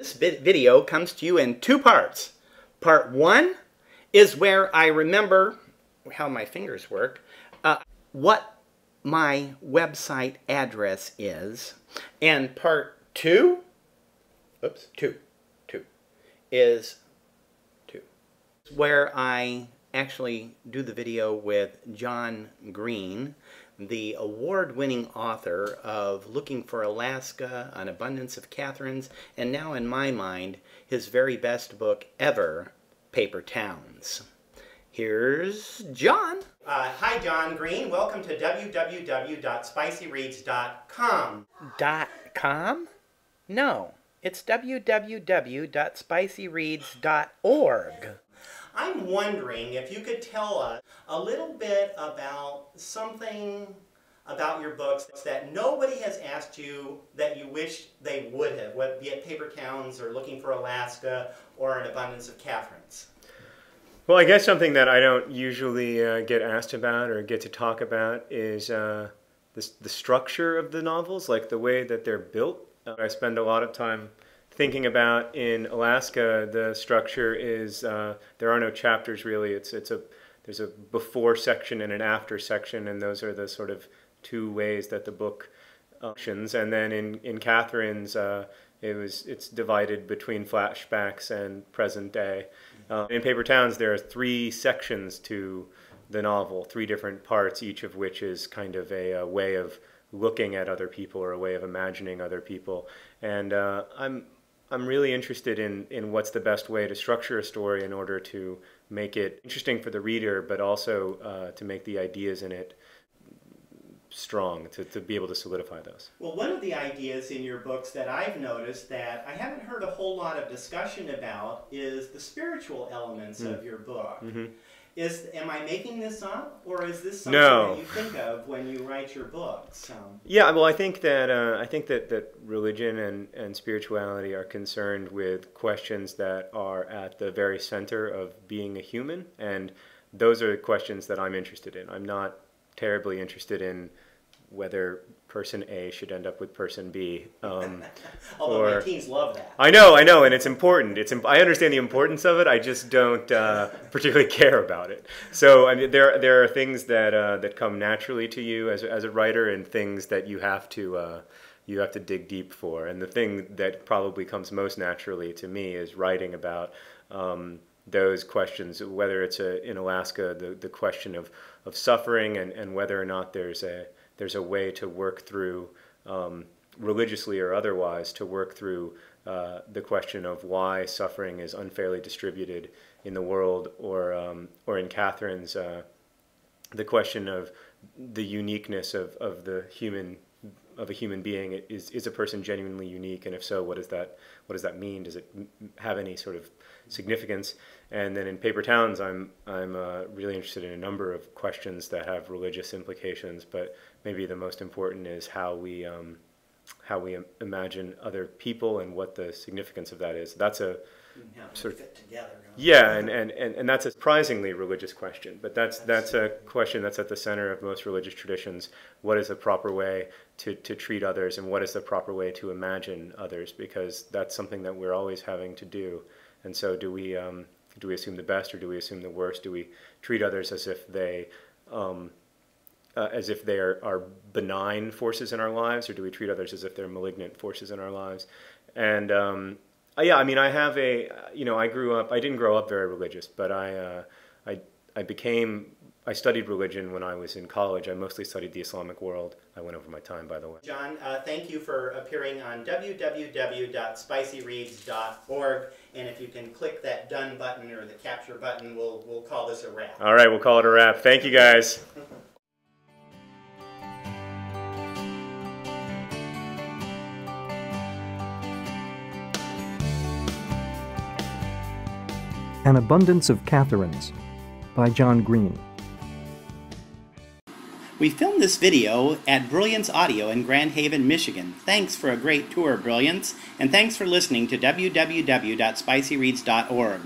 This video comes to you in two parts. Part one is where I remember how my fingers work, what my website address is, and part two, is where I actually do the video with John Green, the award-winning author of Looking for Alaska, An Abundance of Catherines, and now in my mind, his very best book ever, Paper Towns. Here's John. Hi, John Green. Welcome to www.spicyreads.com. .com? No, it's www.spicyreads.org. I'm wondering if you could tell us a little bit about something about your books that nobody has asked you that you wish they would have, whether be it Paper Towns or Looking for Alaska or An Abundance of Catherines. Well, I guess something that I don't usually get asked about or get to talk about is the structure of the novels, like the way that they're built. I spend a lot of time thinking about in Alaska. The structure is there are no chapters really. There's a before section and an after section, and those are the sort of two ways that the book functions. And then in Catherine's, it's divided between flashbacks and present day. In Paper Towns, there are three sections to the novel, three different parts, each of which is kind of a way of looking at other people or a way of imagining other people. And I'm really interested in what's the best way to structure a story in order to make it interesting for the reader, but also to make the ideas in it strong, to be able to solidify those. Well, one of the ideas in your books that I've noticed that I haven't heard a whole lot of discussion about is the spiritual elements of your book. Mm-hmm. Am I making this up, or is this something that you think of when you write your books? Yeah, well, I think that religion and spirituality are concerned with questions that are at the very center of being a human, and those are questions that I'm interested in. I'm not terribly interested in whether person A should end up with person B. Although my teens love that. I know, and it's important. I understand the importance of it. I just don't particularly care about it. So I mean, there are things that come naturally to you as a writer, and things that you have to dig deep for. And the thing that probably comes most naturally to me is writing about those questions, whether it's in Alaska, the question of suffering, and whether or not there's a way to work through, religiously or otherwise, to work through the question of why suffering is unfairly distributed in the world, or in Catherine's, the question of the uniqueness of a human being. Is a person genuinely unique, and if so, what does that mean? Does it have any sort of significance? And then in Paper Towns, I'm really interested in a number of questions that have religious implications, but maybe the most important is how we imagine other people and what the significance of that is. That's a sort of fit together. Yeah, and that's a surprisingly religious question, but that's a question that's at the center of most religious traditions. What is the proper way to treat others, and what is the proper way to imagine others? Because that's something that we're always having to do. And so do we assume the best, or do we assume the worst? Do we treat others as if they are benign forces in our lives, or do we treat others as if they're malignant forces in our lives? And yeah, I mean, I didn't grow up very religious, but I studied religion when I was in college. I mostly studied the Islamic world. I went over my time, by the way. John, thank you for appearing on www.spicyreads.org, and if you can click that done button or the capture button, we'll call this a wrap. All right, we'll call it a wrap. Thank you, guys. An Abundance of Catherines by John Green. We filmed this video at Brilliance Audio in Grand Haven, Michigan. Thanks for a great tour, Brilliance, and thanks for listening to www.spicyreads.org.